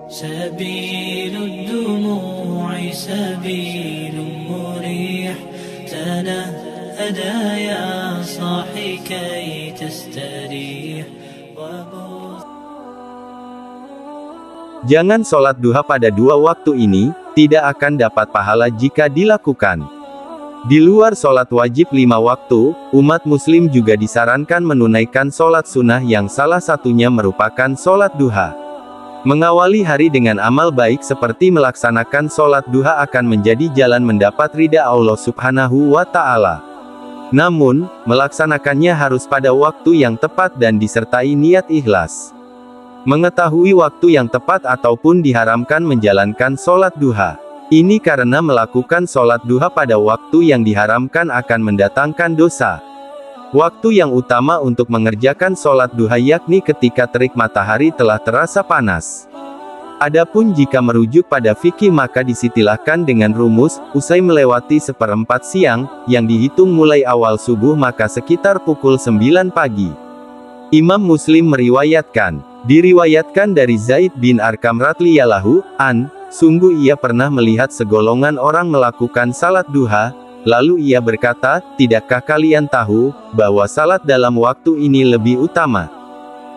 سبيل الدموع سبيل مريح تنهدى يا صاحي كي تستريح. Jangan sholat duha pada dua waktu ini, tidak akan dapat pahala jika dilakukan. Di luar sholat wajib 5 waktu, umat muslim juga disarankan menunaikan sholat sunnah yang salah satunya merupakan sholat duha. Mengawali hari dengan amal baik seperti melaksanakan sholat duha akan menjadi jalan mendapat ridha Allah Subhanahu wa Ta'ala. Namun, melaksanakannya harus pada waktu yang tepat dan disertai niat ikhlas. Mengetahui waktu yang tepat ataupun diharamkan menjalankan sholat duha. Ini karena melakukan sholat duha pada waktu yang diharamkan akan mendatangkan dosa. Waktu yang utama untuk mengerjakan sholat duha yakni ketika terik matahari telah terasa panas. Adapun jika merujuk pada fikih maka disitilahkan dengan rumus, usai melewati 1/4 siang, yang dihitung mulai awal subuh maka sekitar pukul 9 pagi. Imam Muslim diriwayatkan dari Zaid bin Arqam radhiyallahu an, sungguh ia pernah melihat segolongan orang melakukan salat duha, lalu ia berkata, tidakkah kalian tahu, bahwa salat dalam waktu ini lebih utama?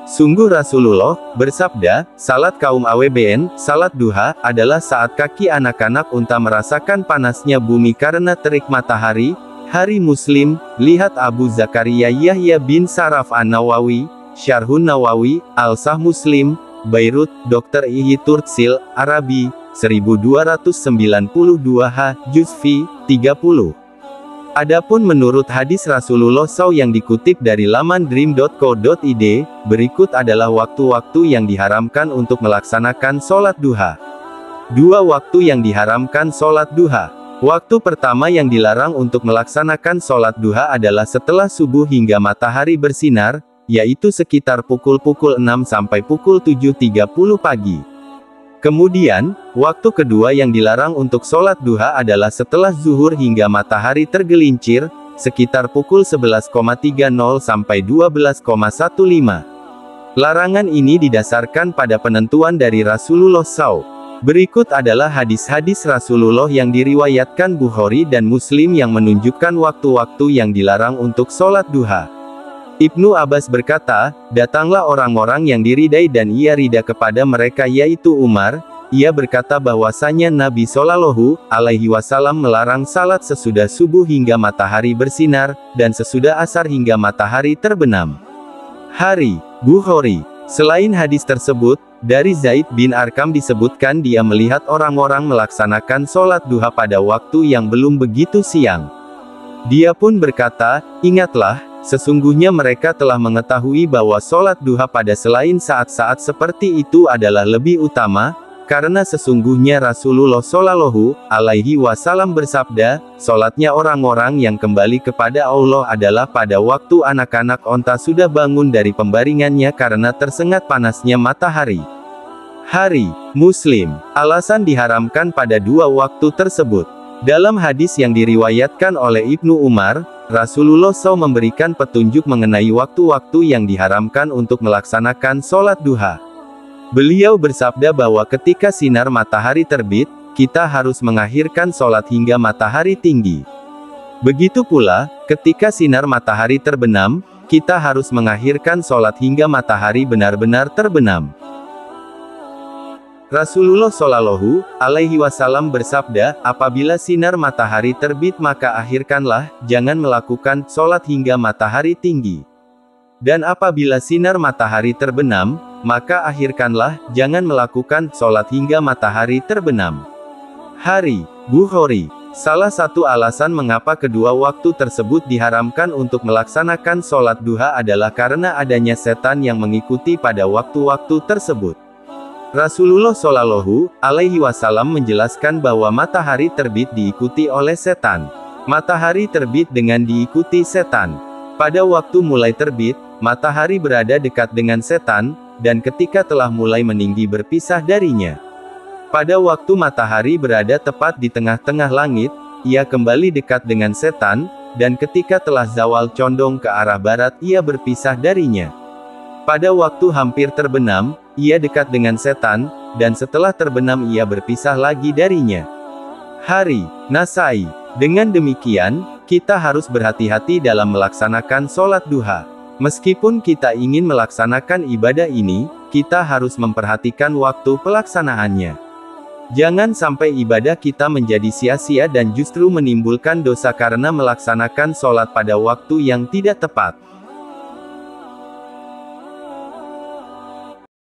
Sungguh Rasulullah bersabda, salat kaum AWBN, salat duha, adalah saat kaki anak-anak unta merasakan panasnya bumi karena terik matahari. Hari Muslim, lihat Abu Zakaria Yahya bin Sharaf An-Nawawi, Syarhun Nawawi, Al-Sah Muslim, Beirut, Dr. Ihyi Turtsil, Arabi, 1292 Juzvi, 30. Adapun menurut hadis Rasulullah SAW yang dikutip dari laman dream.co.id, berikut adalah waktu-waktu yang diharamkan untuk melaksanakan sholat duha. 2 waktu yang diharamkan sholat duha. Waktu pertama yang dilarang untuk melaksanakan sholat duha adalah setelah subuh hingga matahari bersinar, yaitu sekitar pukul 6 sampai pukul 7.30 pagi. Kemudian, waktu kedua yang dilarang untuk sholat duha adalah setelah zuhur hingga matahari tergelincir, sekitar pukul 11.30 sampai 12.15. Larangan ini didasarkan pada penentuan dari Rasulullah SAW. Berikut adalah hadis-hadis Rasulullah yang diriwayatkan Bukhari dan Muslim yang menunjukkan waktu-waktu yang dilarang untuk sholat duha. Ibnu Abbas berkata, datanglah orang-orang yang diridai dan ia ridha kepada mereka yaitu Umar. Ia berkata bahwasanya Nabi Shallallahu Alaihi Wasallam melarang salat sesudah subuh hingga matahari bersinar, dan sesudah asar hingga matahari terbenam. Bukhari. Selain hadis tersebut, dari Zaid bin Arqam disebutkan dia melihat orang-orang melaksanakan sholat duha pada waktu yang belum begitu siang. Dia pun berkata, ingatlah, sesungguhnya mereka telah mengetahui bahwa sholat duha pada selain saat-saat seperti itu adalah lebih utama, karena sesungguhnya Rasulullah Shallallahu Alaihi Wasallam bersabda, sholatnya orang-orang yang kembali kepada Allah adalah pada waktu anak-anak onta sudah bangun dari pembaringannya karena tersengat panasnya matahari. Muslim. Alasan diharamkan pada 2 waktu tersebut. Dalam hadis yang diriwayatkan oleh Ibnu Umar, Rasulullah SAW memberikan petunjuk mengenai waktu-waktu yang diharamkan untuk melaksanakan sholat duha. Beliau bersabda bahwa ketika sinar matahari terbit, kita harus mengakhirkan sholat hingga matahari tinggi. Begitu pula, ketika sinar matahari terbenam, kita harus mengakhirkan sholat hingga matahari benar-benar terbenam. Rasulullah Shallallahu Alaihi Wasallam bersabda, apabila sinar matahari terbit maka akhirkanlah, jangan melakukan sholat hingga matahari tinggi. Dan apabila sinar matahari terbenam, maka akhirkanlah, jangan melakukan sholat hingga matahari terbenam. Bukhari. Salah satu alasan mengapa kedua waktu tersebut diharamkan untuk melaksanakan sholat duha adalah karena adanya setan yang mengikuti pada waktu-waktu tersebut. Rasulullah Shallallahu Alaihi Wasallam menjelaskan bahwa matahari terbit diikuti oleh setan. Matahari terbit dengan diikuti setan. Pada waktu mulai terbit, matahari berada dekat dengan setan, dan ketika telah mulai meninggi berpisah darinya. Pada waktu matahari berada tepat di tengah-tengah langit, ia kembali dekat dengan setan, dan ketika telah zawal condong ke arah barat ia berpisah darinya. Pada waktu hampir terbenam, ia dekat dengan setan, dan setelah terbenam ia berpisah lagi darinya. Hari, Nasai. Dengan demikian, kita harus berhati-hati dalam melaksanakan sholat duha. Meskipun kita ingin melaksanakan ibadah ini, kita harus memperhatikan waktu pelaksanaannya. Jangan sampai ibadah kita menjadi sia-sia dan justru menimbulkan dosa karena melaksanakan sholat pada waktu yang tidak tepat.